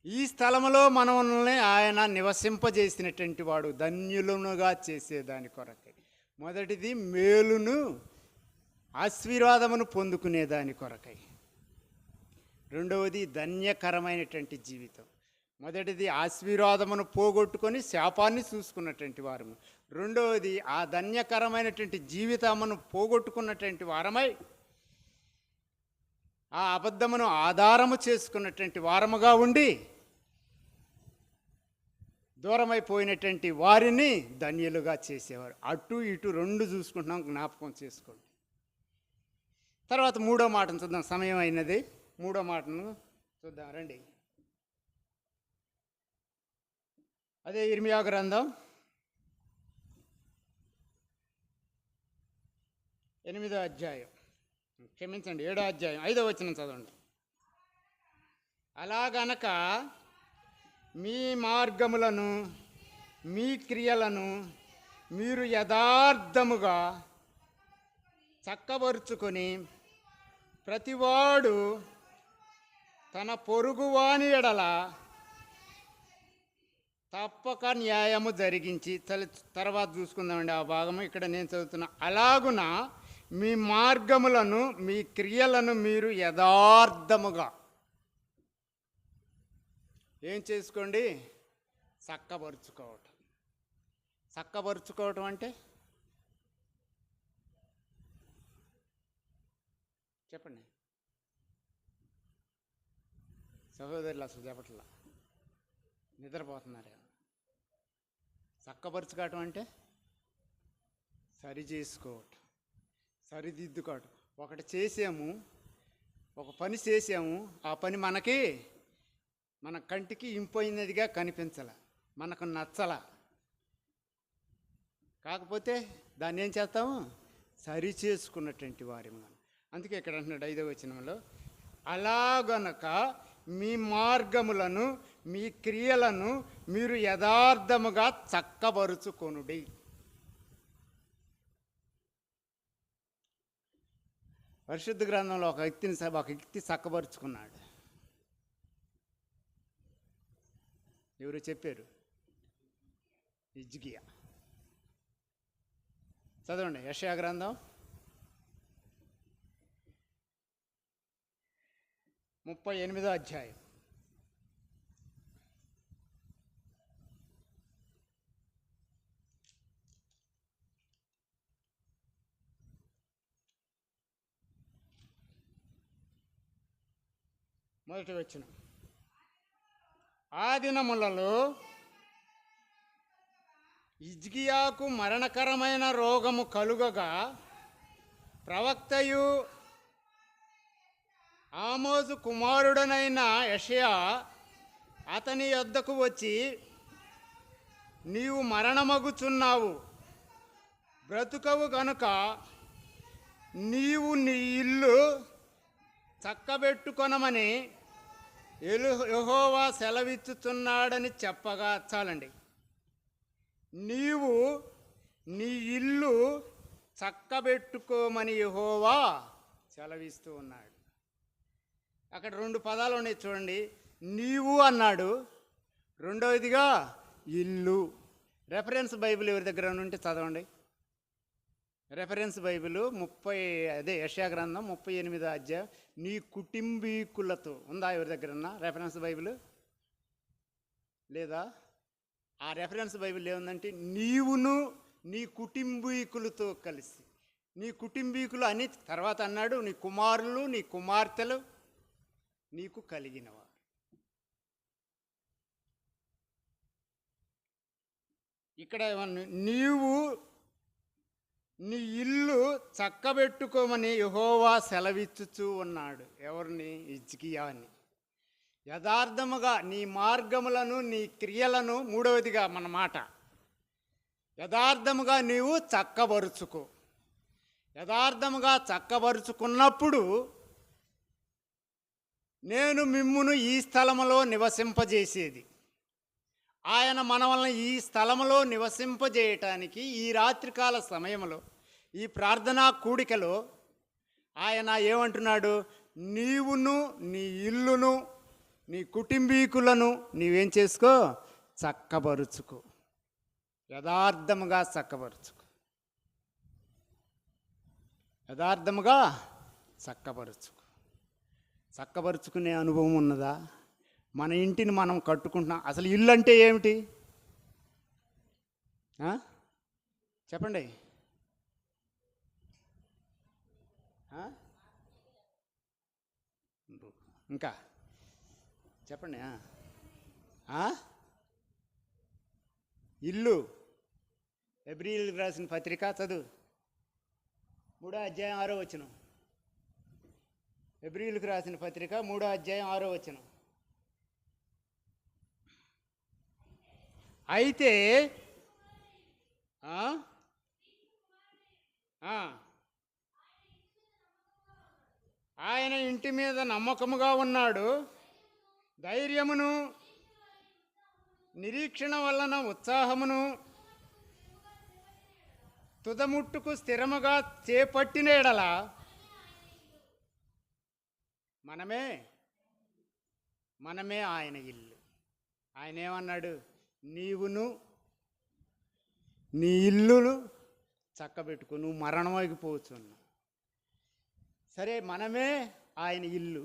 ఈ స్థలములో మనల్ని ఆయన నివసింపజేసినటువంటి వాడు, ధన్యులనుగా చేసేదాని కొరకై. మొదటిది మేలును ఆశీర్వాదమును పొందుకునేదాని కొరకై. రెండవది ధన్యకరమైనటువంటి జీవితం. మొదటిది ఆశీర్వాదమును పోగొట్టుకొని శాపాన్ని చూసుకున్నటువంటి వారము. రెండవది ఆ ధన్యకరమైనటువంటి జీవితమును పోగొట్టుకున్నటువంటి వారమై ఆ అబద్ధమును ఆధారము చేసుకున్నటువంటి వారముగా ఉండి దూరమైపోయినటువంటి వారిని ధన్యులుగా చేసేవారు. అటు ఇటు రెండు చూసుకుంటున్నాం, జ్ఞాపకం చేసుకోండి. తర్వాత 3వ మాటను చూద్దాం, సమయం అయినది. 3వ మాటను చూద్దాం రండి. అదే ఇర్మియా గ్రంథం 8వ అధ్యాయం, క్షమించండి 7వ అధ్యాయం 5వ వచనం చదవండి. అలాగనక మీ మార్గములను మీ క్రియలను మీరు యథార్థముగా చక్కబరుచుకొని ప్రతివాడు తన పొరుగువాని ఎడల తప్పక న్యాయము జరిగించి, తర్వాత చూసుకుందామండి ఆ భాగము. ఇక్కడ నేను చదువుతున్నా, అలాగున మీ మార్గములను మీ క్రియలను మీరు యథార్థముగా ఏం చేసుకోండి? చక్కబరుచుకోవటం. చక్కబరుచుకోవటం అంటే చెప్పండి సహోదరులు, అసలు చెప్పట్లా, నిద్రపోతున్నారు. చక్కబరుచుకోవటం అంటే సరి చేసుకోవటం, సరిదిద్దుకోవటం. ఒకటి చేసాము, ఒక పని చేసాము, ఆ పని మన కంటికి ఇంపోయినదిగా కనిపించాల, మనకు నచ్చల. కాకపోతే దాన్ని ఏం చేస్తాము? సరి చేసుకున్నటువంటి వారి. అందుకే ఇక్కడ అంటున్నాడు 5వ వచనంలో, అలాగనక మీ మార్గములను మీ క్రియలను మీరు యథార్థముగా చక్కబరుచుకొనుడి. పరిశుద్ధ గ్రంథంలో ఒక వ్యక్తి చక్కబరుచుకున్నాడు. ఎవరు చెప్పారు? హిజ్కియా. చదవండి యెషయా గ్రంథం 38వ అధ్యాయం. మొదటి వచనం, ఆ దినములలో హిజ్కియాకు మరణకరమైన రోగము కలుగగా ప్రవక్తయు ఆమోజు కుమారుడనైన యెషయా అతని యొద్దకు వచ్చి, నీవు మరణమగుచున్నావు, బ్రతుకవు గనుక నీవు నీ ఇల్లు చక్కబెట్టుకొనమని యెహోవా సెలవిచ్చుచున్నాడని చెప్పగా, చాలండి, నీవు నీ ఇల్లు చక్కబెట్టుకోమని యెహోవా సెలవిస్తూ ఉన్నాడు. అక్కడ 2 పదాలు ఉన్నాయి చూడండి. నీవు అన్నాడు, రెండవదిగా ఇల్లు. రెఫరెన్స్ బైబిల్ ఎవరి దగ్గర ఉంటే చదవండి. రెఫరెన్స్ బైబిల్ 30 యెషయా గ్రంథం 38వ అధ్యాయం. నీ కుటుంబీకులతో ఉందా ఎవరి దగ్గరన్నా రెఫరెన్స్ బైబిల్? లేదా? ఆ రెఫరెన్స్ బైబిల్ ఏముందంటే నీవును నీ కుటుంబీకులతో కలిసి, నీ కుటుంబీకులు అని తర్వాత అన్నాడు, నీ కుమారులు నీ కుమార్తెలు నీకు కలిగినవారు. ఇక్కడ నీవు నీ ఇల్లు చక్కబెట్టుకోమని యెహోవా సెలవిచ్చుచూ ఉన్నాడు. ఎవరిని? హిజ్కియాని. యథార్థముగా నీ మార్గములను నీ క్రియలను, మూడవదిగా మన మాట, యథార్థముగా నీవు చక్కబరుచుకో. యథార్థముగా చక్కబరుచుకున్నప్పుడు నేను మిమ్మును ఈ స్థలములో నివసింపజేసేది. ఆయన మన వలన ఈ స్థలములో నివసింపజేయటానికి ఈ రాత్రికాల సమయంలో ఈ ప్రార్థనా కూడికలో ఆయన ఏమంటున్నాడు? నీవును నీ ఇల్లును నీ కుటుంబీకులను నీవేం చేసుకో? చక్కబరుచుకో. యథార్థముగా చక్కబరుచుకో. యథార్థముగా చక్కబరుచుకో. చక్కబరుచుకునే అనుభవం ఉన్నదా? మన ఇంటిని మనం కట్టుకుంటున్నాం. అసలు ఇల్లు అంటే ఏమిటి చెప్పండి. ఇంకా చెప్పండి. ఇల్లు హెబ్రీయులకు రాసిన పత్రిక చదువు 3వ అధ్యాయం 6వ వచనం. హెబ్రీయులకు రాసిన పత్రిక 3వ అధ్యాయం 6వ వచనం. అయితే ఆయన ఇంటి మీద నమ్మకముగా ఉన్నాడు. ధైర్యమును నిరీక్షణ వలన ఉత్సాహమును తుదముట్టుకు స్థిరముగా చేపట్టిన ఎడల మనమే ఆయన ఇల్లు. ఆయన ఏమన్నాడు? నీవును నీ ఇల్లును చక్కబెట్టుకో. నువ్వు మరణమైపోతున్నావు. సరే, మనమే ఆయన ఇల్లు.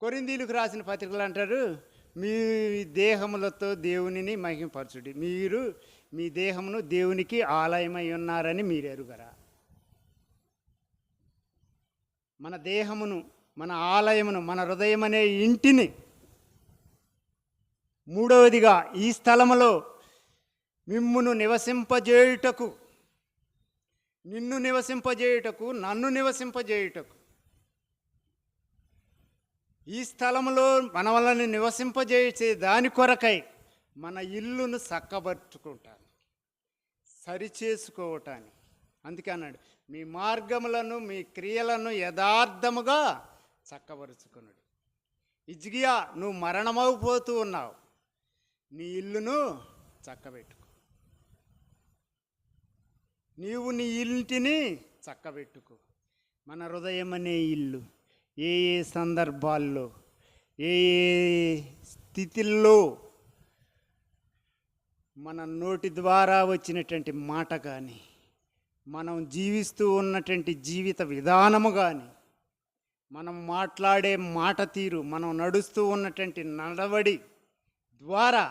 కొరింథీయులకు రాసిన పత్రికలు అంటారు, మీ దేహములతో దేవునిని మహిమపరచుడి. మీరు మీ దేహమును దేవునికి ఆలయమై ఉన్నారని మీరు ఎరుగరా? మన దేహమును, మన ఆలయమును, మన హృదయం అనే ఇంటిని, మూడవదిగా ఈ స్థలములో మిమ్మును నివసింపజేయుటకు, నిన్ను నివసింపజేయుటకు, నన్ను నివసింపజేయుటకు, ఈ స్థలంలో మన వలన నివసింపజేసే దాని కొరకై మన ఇల్లును చక్కబరుచుకుంటాను, సరిచేసుకోవటానికి. అందుకే అన్నాడు, మీ మార్గములను మీ క్రియలను యథార్థముగా చక్కబరుచుకున్నాడు. హిజ్కియా, నువ్వు మరణమైపోతూ ఉన్నావు, నీ ఇల్లును చక్కబెట్టుకో. నీవు నీ ఇంటిని చక్కబెట్టుకో. మన హృదయం అనే ఇల్లు ఏ ఏ సందర్భాల్లో, ఏ ఏ స్థితిల్లో మన నోటి ద్వారా వచ్చినటువంటి మాట కానీ, మనం జీవిస్తూ ఉన్నటువంటి జీవిత విధానము కానీ, మనం మాట్లాడే మాట తీరు, మనం నడుస్తూ ఉన్నటువంటి నడవడి ద్వారా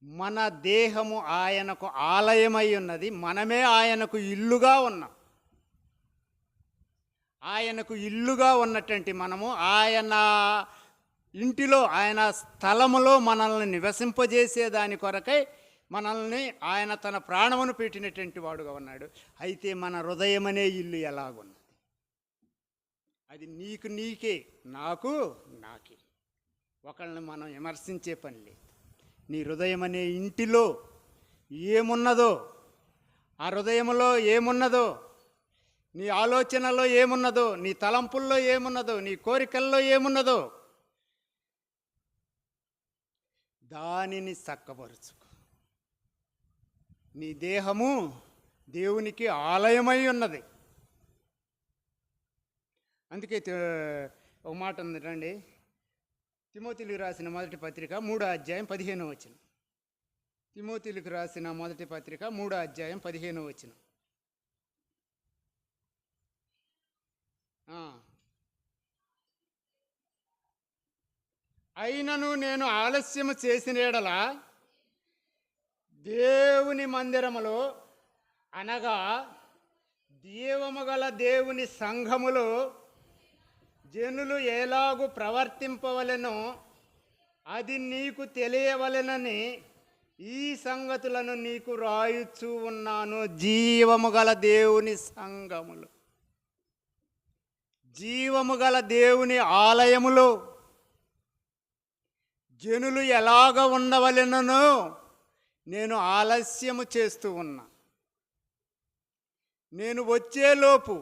మన దేహము ఆయనకు ఆలయమై ఉన్నది. మనమే ఆయనకు ఇల్లుగా ఉన్నాం. ఆయనకు ఇల్లుగా ఉన్నటువంటి మనము ఆయన ఇంటిలో, ఆయన స్థలములో మనల్ని నివసింపజేసే దాని కొరకై మనల్ని ఆయన తన ప్రాణమును పెట్టినటువంటి వాడుగా ఉన్నాడు. అయితే మన హృదయం అనే ఇల్లు ఎలాగున్నది? అది నీకు నీకే, నాకు నాకే. ఒకళ్ళని మనం విమర్శించే పని లేదు. నీ హృదయం అనే ఇంటిలో ఏమున్నదో, ఆ హృదయంలో ఏమున్నదో, నీ ఆలోచనలో ఏమున్నదో, నీ తలంపుల్లో ఏమున్నదో, నీ కోరికల్లో ఏమున్నదో దానిని చక్కబరుచుకో. నీ దేహము దేవునికి ఆలయమై ఉన్నది. అందుకే ఒక మాట ఉంది రండి, తిమోతిలకు రాసిన మొదటి పత్రిక 3వ అధ్యాయం 15వ వచనం. తిమోతిలకు రాసిన మొదటి పత్రిక 3వ అధ్యాయం 15వ వచనం. అయినను నేను ఆలస్యము చేసిన యెడల దేవుని మందిరములో అనగా జీవము గల దేవుని సంఘములో జనులు ఎలాగూ ప్రవర్తింపవలెనో అది నీకు తెలియవలెనని ఈ సంగతులను నీకు రాయుచూ ఉన్నాను. జీవము గల దేవుని సంఘములు, జీవము గల దేవుని ఆలయములో జనులు ఎలాగ ఉండవలెనో నేను ఆలస్యము చేస్తూ ఉన్నా. నేను వచ్చేలోపు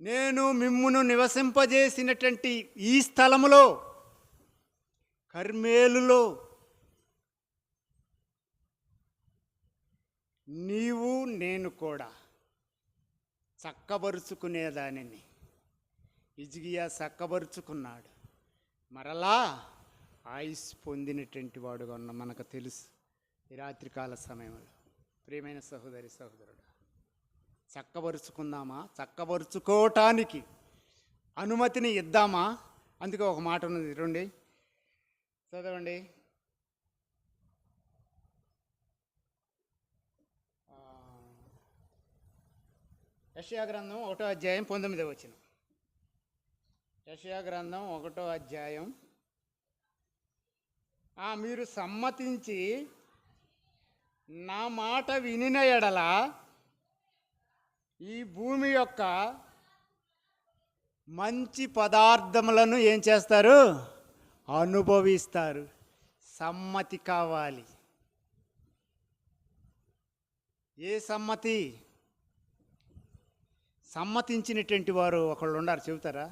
నేను మిమ్మును నివసింపజేసినటువంటి ఈ స్థలములో కర్మేలులో నీవు నేను కూడా చక్కబరుచుకునేదానిని. హిజ్కియా చక్కబరుచుకున్నాడు, మరలా ఆయుష్ పొందినటువంటి వాడుగా ఉన్న మనకు తెలుసు. ఈ రాత్రికాల సమయంలో ప్రియమైన సహోదరి సహోదరుడు, చక్కబరుచుకుందామా? చక్కబరుచుకోవటానికి అనుమతిని ఇద్దామా? అందుకే ఒక మాట ఉన్నది, రండి చదవండి. యెషయా గ్రంథం 1వ అధ్యాయం 19వ వచనం. యెషయా గ్రంథం 1వ అధ్యాయం. మీరు సమ్మతించి నా మాట వినిన యెడల ఈ భూమి యొక్క మంచి పదార్థములను ఏం చేస్తారు? అనుభవిస్తారు. సమ్మతి కావాలి. ఏ సమ్మతి? సమ్మతించినటువంటి వారు ఒకళ్ళు ఉన్నారు, చెబుతారా?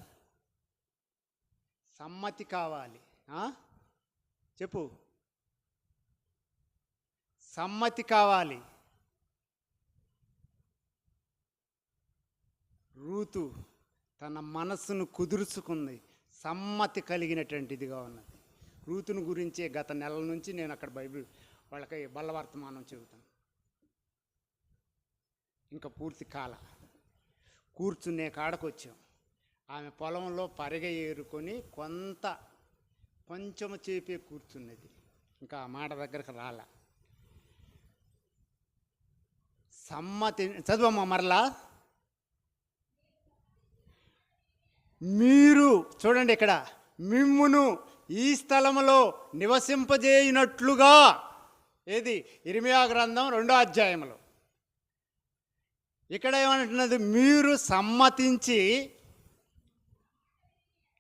సమ్మతి కావాలి. చెప్పు. సమ్మతి కావాలి. రూతు తన మనస్సును కుదుర్చుకుంది, సమ్మతి కలిగినటువంటిదిగా ఉన్నది. రూతును గురించే గత నెల నుంచి నేను అక్కడ బైబిల్ వాళ్ళకి బల్లవర్తమానం చెబుతాను. ఇంకా పూర్తి కాల కూర్చునే కాడకు వచ్చాం. ఆమె పొలంలో పరిగ ఏరుకొని కొంచెము చేపే కూర్చున్నది. ఇంకా ఆ మాట దగ్గరకు రాల. సమ్మతి చదువమ్మా మరలా. మీరు చూడండి, ఇక్కడ మిమ్మును ఈ స్థలములో నివసింపజేయునట్లుగా, ఏది? ఇర్మియా గ్రంథం 2వ అధ్యాయంలో. ఇక్కడ ఏమంటున్నది? మీరు సమ్మతించి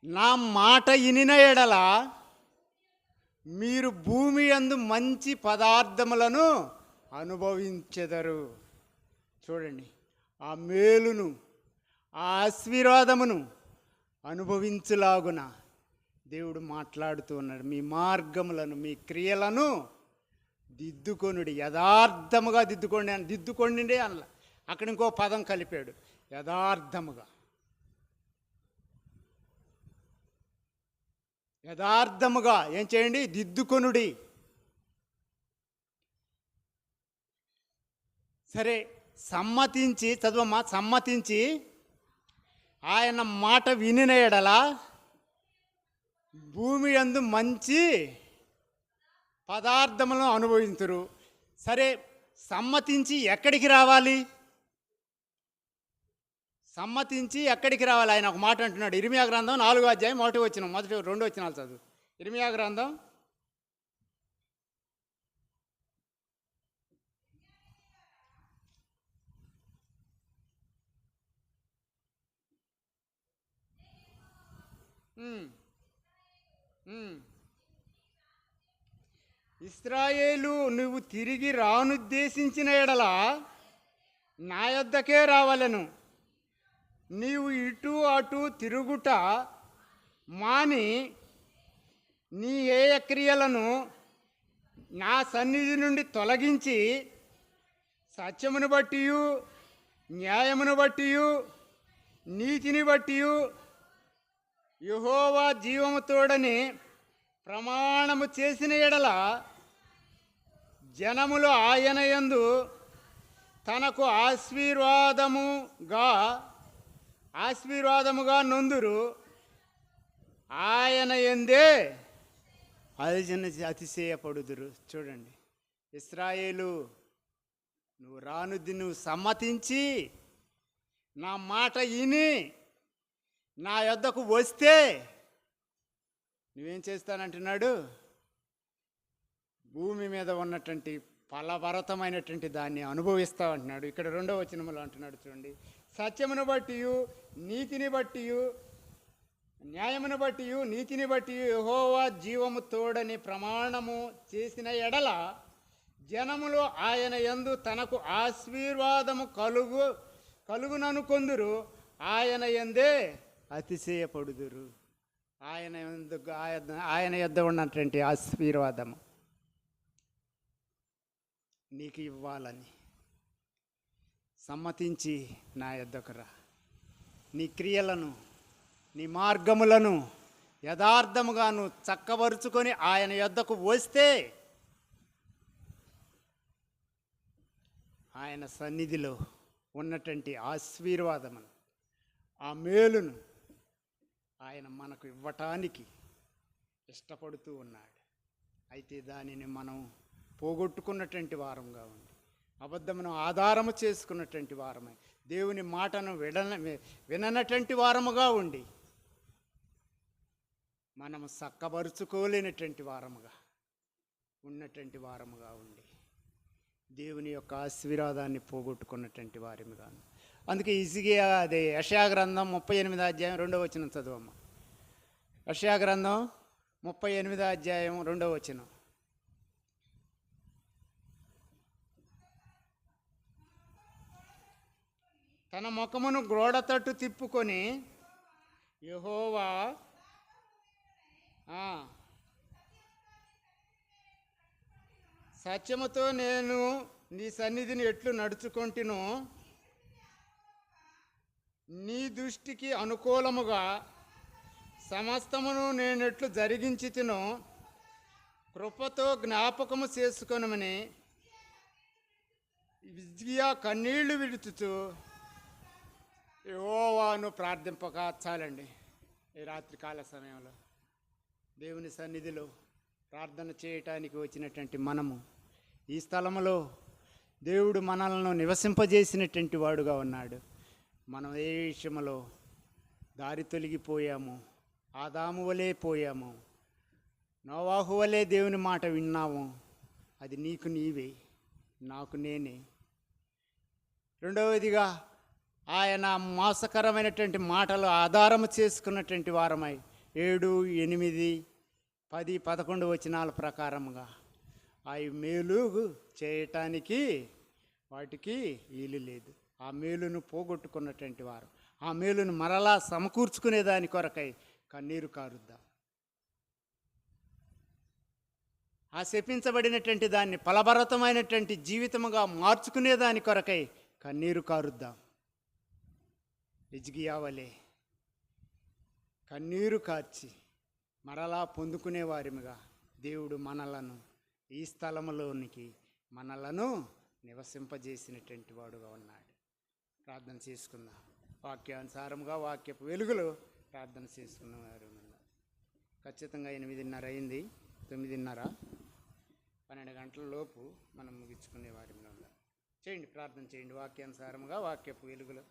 నా మాట ఇనిన యెడల మీరు భూమి యందు మంచి పదార్థములను అనుభవించెదరు. చూడండి, ఆ మేలును, ఆ ఆశీర్వాదమును అనుభవించులాగున దేవుడు మాట్లాడుతూ ఉన్నాడు. మీ మార్గములను, మీ క్రియలను దిద్దుకొనుడి, యథార్థముగా దిద్దుకోండి అని. దిద్దుకోండి అనలా, అక్కడ ఇంకో పదం కలిపాడు, యథార్థముగా. యథార్థముగా ఏం చేయండి? దిద్దుకొనుడి. సరే, సమ్మతించి చదువమ్మా. సమ్మతించి ఆయన మాట వినిన యెడల భూమి యందు మంచి పదార్థములను అనుభవించురు. సరే, సమ్మతించి ఎక్కడికి రావాలి? సమ్మతించి ఎక్కడికి రావాలి? ఆయన ఒక మాట అంటున్నాడు. ఇర్మియా గ్రంథం 4వ అధ్యాయం 1వ వచనం, మొదటి 2 వచనాలు చదువు. ఇర్మియా గ్రంథం ఇశ్రాయేలు, నువ్వు తిరిగి రానుద్దేశించిన యెడల నా యొద్దకే రావలెను. నీవు ఇటు అటు తిరుగుట మాని నీ ఏయ క్రియలను నా సన్నిధి నుండి తొలగించి సత్యమును బట్టి, న్యాయమును బట్టి, నీతిని బట్టి యెహోవా జీవము తోడని ప్రమాణము చేసిన యెడల జనములు ఆయన యందు తనకు ఆశీర్వాదముగా నొందురు. ఆయన యందే అతిశయపడుదురు. చూడండి, ఇశ్రాయేలు, నువ్వు సమ్మతించి నా మాట విని నా యొద్దకు వస్తే నువ్వేం చేస్తానంటున్నాడు? భూమి మీద ఉన్నటువంటి ఫలభరితమైనటువంటి దాన్ని అనుభవిస్తావు ఇక్కడ 2వ వచనములో అంటున్నాడు. చూడండి, సత్యమును బట్టి, నీతిని బట్టి, న్యాయమును బట్టి, నీతిని బట్టి యెహోవా జీవము తోడని ప్రమాణము చేసిన ఎడల జనములు ఆయన యందు తనకు ఆశీర్వాదము కలుగుననుకొందురు. ఆయన యందే అతిశయపడుదురు. ఆయన యొద్ద ఉన్నటువంటి ఆశీర్వాదము నీకు ఇవ్వాలని సమ్మతించి నా యొద్దకు రా. నీ క్రియలను, నీ మార్గములను యథార్థముగాను చక్కబరుచుకొని ఆయన యొద్దకు వస్తే ఆయన సన్నిధిలో ఉన్నటువంటి ఆశీర్వాదమును, ఆ మేలును ఆయన మనకు ఇవ్వటానికి ఇష్టపడుతూ ఉన్నాడు. అయితే దానిని మనం పోగొట్టుకున్నటువంటి వారంగా ఉండి, అబద్ధమును ఆధారము చేసుకున్నటువంటి వారమై, దేవుని మాటను విననటువంటి వారముగా ఉండి, మనము చక్కబరుచుకోలేనటువంటి వారముగా ఉన్నటువంటి వారముగా ఉండి దేవుని యొక్క ఆశీర్వాదాన్ని పోగొట్టుకున్నటువంటి వారిగాను. అందుకే అదే యెషయా గ్రంథం 38వ అధ్యాయం 2వ వచనం చదువమ్మ. యెషయా గ్రంథం 38వ అధ్యాయం 2వ వచనం. తన ముఖమును గోడ తట్టు తిప్పుకొని యెహోవా సత్యముతో నేను నీ సన్నిధిని ఎట్లు నడుచుకొంటినో, నీ దృష్టికి అనుకూలముగా సమస్తమును నేనెట్లు జరిగించితినో కృపతో జ్ఞాపకము చేసుకొనమని హిజ్కియా కన్నీళ్లు విడుచుచు యెహోవాను ప్రార్థింపక. చాలండి, ఈ రాత్రికాల సమయంలో దేవుని సన్నిధిలో ప్రార్థన చేయటానికి వచ్చినటువంటి మనము ఈ స్థలములో దేవుడు మనల్ని నివసింపజేసినటువంటి వాడుగా ఉన్నాడు. మనం ఏ విషయంలో దారి తొలగిపోయాము, ఆదాము వలే పోయాము, నోవాహు వలే దేవుని మాట విన్నాము, అది నీకు నీవే, నాకు నేనే. రెండవదిగా ఆయన మోసకరమైనటువంటి మాటలు ఆధారము చేసుకున్నటువంటి వారమై 7, 8, 10, 11 వచనాల ప్రకారముగా అవి మేలు చేయటానికి వాటికి వీలు లేదు. ఆ మేలును పోగొట్టుకున్నటువంటి వారు ఆ మేలును మరలా సమకూర్చుకునే దాని కొరకై కన్నీరు కారుద్దాం. ఆ శపించబడినటువంటి దాన్ని ఫలభరితమైనటువంటి జీవితముగా మార్చుకునే దాని కొరకై కన్నీరు కారుద్దాం. హిజ్కియా వలె కన్నీరు కార్చి మరలా పొందుకునే వారిగా దేవుడు మనలను ఈ స్థలములోనికి మనలను నివసింపజేసినటువంటి వాడుగా ఉన్నాడు. ప్రార్థన చేసుకుందాం. వాక్యానుసారముగా వాక్యపు వెలుగులో ప్రార్థన చేసుకున్న వారు ఖచ్చితంగా 8:30 అయింది. 9:30, 12 గంటల లోపు మనం ముగించుకునే వారి చేయండి, ప్రార్థన చేయండి. వాక్యానుసారముగా వాక్యపు వెలుగులో